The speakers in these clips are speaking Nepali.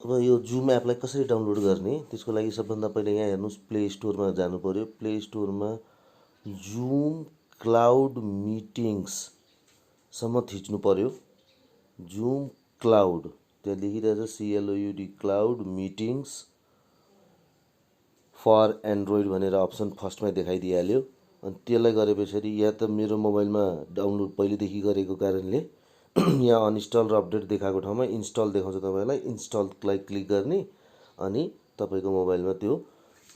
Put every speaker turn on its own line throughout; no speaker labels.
अब यो जुम एपलाई कसरी डाउनलोड गर्ने त्यसको लागि सबभन्दा पहिले यहाँ हेर्नुहोस् प्ले स्टोरमा जानु पर्यो। प्ले स्टोरमा जुम क्लाउड मिटिङ्ससम्म थिच्नु पर्यो। जुम क्लाउड त्यहाँ लेखिरहेछ CLOUD cloud meetings for Android भनेर अप्सन फर्स्टमै देखाइदिइहाल्यो। अनि त्यसलाई गरे पछाडि या त मेरो मोबाइलमा डाउनलोड पहिलेदेखि गरेको कारणले यहाँ अनइन्स्टल र अपडेट देखाएको ठाउँमा इन्स्टल देखाउँछ। तपाईँलाई इन्स्टललाई क्लिक गर्ने अनि तपाईँको मोबाइलमा त्यो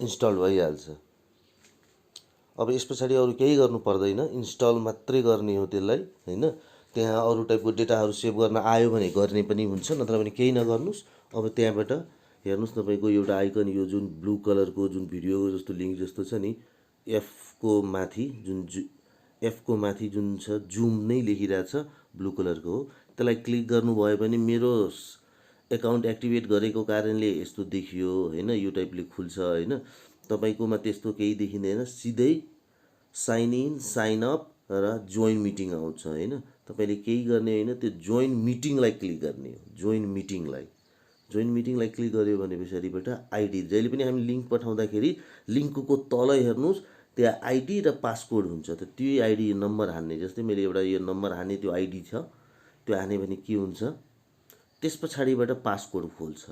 इन्स्टल भइहाल्छ। अब यस पछाडि अरू केही गर्नु पर्दैन, इन्स्टल मात्रै गर्ने हो त्यसलाई हैन। त्यहाँ अरू टाइपको डेटाहरू सेभ गर्न आयो भने गर्ने पनि हुन्छ, नत्र भने केही नगर्नुहोस्। अब त्यहाँबाट हेर्नुहोस् तपाईँको एउटा आइकन यो जुन ब्लू कलरको जुन भिडियो जस्तो लिङ्क जस्तो छ नि, एफको माथि जुन छ जुम नै लेखिरहेछ ब्लू कलरको हो। त्यसलाई क्लिक गर्नुभयो भने मेरो एकाउन्ट एक्टिभेट गरेको कारणले यस्तो देखियो हैन, यो टाइपले खुल्छ हैन। तपाईँकोमा त्यस्तो केही देखिँदैन, सिधै साइन इन साइन अप र जोइन मिटिङ आउँछ हैन। तपाईँले केही गर्ने होइन, त्यो जोइन मिटिङलाई क्लिक गर्ने हो। जोइन मिटिङलाई क्लिक गर्यो भने पछाडिबाट आइडी जहिले पनि हामी लिङ्क पठाउँदाखेरि लिङ्कको तल हेर्नुहोस् त्यहाँ आइडी र पासकोड हुन्छ। त त्यो आइडी नम्बर हान्ने, जस्तै मैले एउटा यो नम्बर हान्ने त्यो आइडी छ, त्यो हाने भने के हुन्छ त्यस पछाडिबाट पासकोड खोल्छ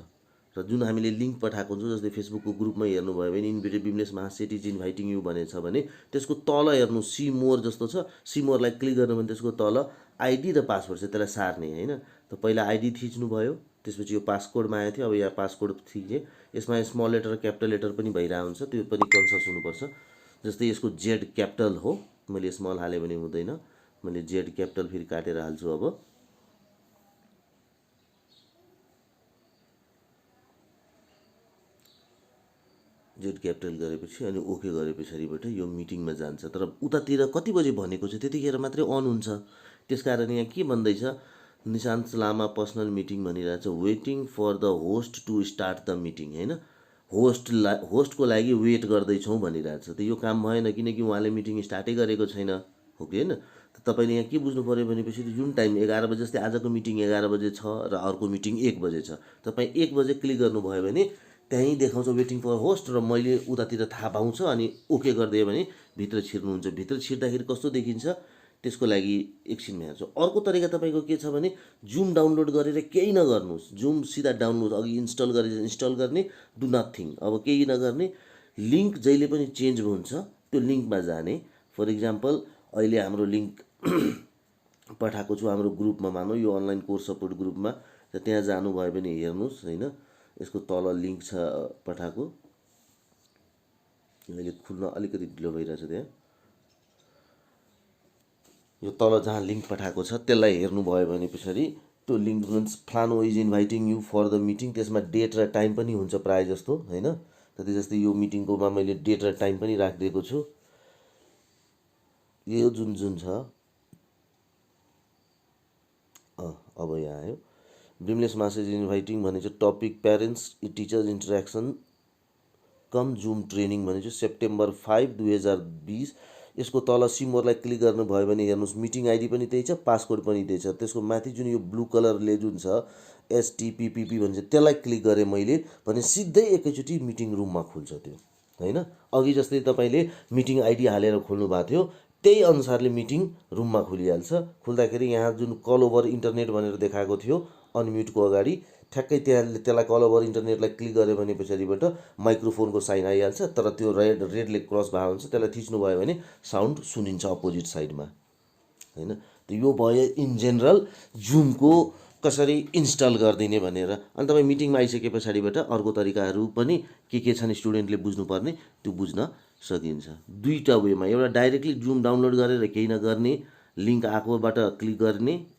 र जुन हामीले लिङ्क पठाएको हुन्छ, जस्तै फेसबुकको ग्रुपमा हेर्नुभयो भने इन्भिटेड beamless MahaSET is inviting you भनेको छ भने त्यसको तल हेर्नु सी मोर जस्तो छ, सी मोरलाई क्लिक गर्नु भने त्यसको तल आइडी र पासवर्ड छ, त्यसलाई सार्ने हैन। त पहिला आइडी थिच्नु भयो, त्यसपछि यो पासकोडमा आएको थियो। अब यहाँ पासकोड थिचेँ, यसमा स्मल लेटर र क्यापिटल लेटर पनि भइरहेको हुन्छ, त्यो पनि कन्सियस हुनुपर्छ। जस्तै यसको जेड क्यापिटल हो, मैले स्मल हालेँ भने हुँदैन, मैले जेड क्यापिटल फेरि काटेर हाल्छु। अब जेड क्यापिटल गरेपछि अनि ओके गरे पछाडिबाट यो मिटिङमा जान्छ। तर उतातिर कति बजे भनेको छ त्यतिखेर मात्रै अन हुन्छ। त्यस कारण यहाँ के भन्दैछ, निशान्त लामा पर्सनल मिटिङ भनिरहेछ, waiting for the host to start the meeting हैन। होस्टको लागि वेट गर्दैछौँ भनिरहेछ। त यो काम भएन, किनकि उहाँले मिटिङ स्टार्टै गरेको छैन, हो कि होइन। त तपाईँले यहाँ के बुझ्नु पऱ्यो भनेपछि जुन टाइम 11 बजे, जस्तै आजको मिटिङ 11 बजे छ र अर्को मिटिङ 1 बजे छ, तपाईँ 1 बजे क्लिक गर्नुभयो भने त्यहीँ देखाउँछ वेटिङ फर होस्ट र मैले उतातिर थाहा पाउँछ। अनि ओके गरिदियो भने भित्र छिर्नुहुन्छ। भित्र छिर्दाखेरि कस्तो देखिन्छ त्यसको लागि एकछिनमा हेर्छु। अर्को तरिका तपाईँको के छ भने जुम डाउनलोड गरेर केही नगर्नुहोस्, जुम सिधा डाउनलोड अघि इन्स्टल गरेर इन्स्टल गर्ने, डु नथिङ। अब केही नगर्ने, लिङ्क जहिले पनि चेन्ज हुन्छ त्यो लिङ्कमा जाने। फर इक्जाम्पल अहिले हाम्रो लिङ्क पठाएको छु हाम्रो ग्रुपमा, मानौँ यो अनलाइन कोर्स सपोर्ट ग्रुपमा, त त्यहाँ जानुभयो भने हेर्नुहोस् हैन, यसको तल लिङ्क छ पठाएको। अहिले खुल्न अलिकति ढिलो भइरहेछ। त्यहाँ यो तल जहाँ लिङ्क पठाएको छ त्यसलाई हेर्नुभयो भने पछाडि त्यो लिङ्क मिन्स फ्लानो is inviting you for the meeting, त्यसमा डेट र टाइम पनि हुन्छ प्रायः जस्तो हैन। त्यति जस्तै यो मिटिङकोमा मैले डेट र टाइम पनि राखिदिएको छु। यो जुन छ अब यहाँ आयो बिमलेस मासेज इन्भाइटिङ भनेको छ, टपिक प्यारेन्ट्स टिचर्स इन्टरेक्सन कम जुम ट्रेनिङ भनेको छ सेप्टेम्बर 5, 2020। यसको तल सिमोरलाई क्लिक गर्नुभयो भने हेर्नुहोस् मिटिङ आइडी पनि त्यही छ, पासकोड पनि त्यही छ। त्यसको माथि जुन यो ब्लू कलरले जुन छ STPPP भन्छ त्यसलाई क्लिक गरेँ मैले भने सिधै एकैचोटि मिटिङ रुममा खुल्छ त्यो हैन। अघि जस्तै तपाईँले मिटिङ आइडी हालेर खोल्नु भएको थियो त्यही अनुसारले मिटिङ रुममा खुलिहाल्छ। खुल्दाखेरि यहाँ जुन कल ओभर इन्टरनेट भनेर देखाएको थियो अनम्युटको अगाडि, ठ्याक्कै त्यसलाई कल ओभर इन्टरनेटलाई क्लिक गर्यो भने पछाडिबाट माइक्रोफोनको साइन आइहाल्छ। तर त्यो रेडले क्रस भएको हुन्छ, त्यसलाई थिच्नुभयो भने साउन्ड सुनिन्छ अपोजिट साइडमा हैन। त यो भयो इन जेनरल जुमको कसरी इन्स्टल गरिदिने भनेर। अनि तपाईँ मिटिङमा आइसके पछाडिबाट अर्को तरिकाहरू पनि के छन् स्टुडेन्टले बुझ्नुपर्ने त्यो बुझ्न सकिन्छ। दुईवटा वेमा, एउटा डाइरेक्टली जुम डाउनलोड गरेर केही नगर्ने, लिङ्क आएकोबाट क्लिक गर्ने,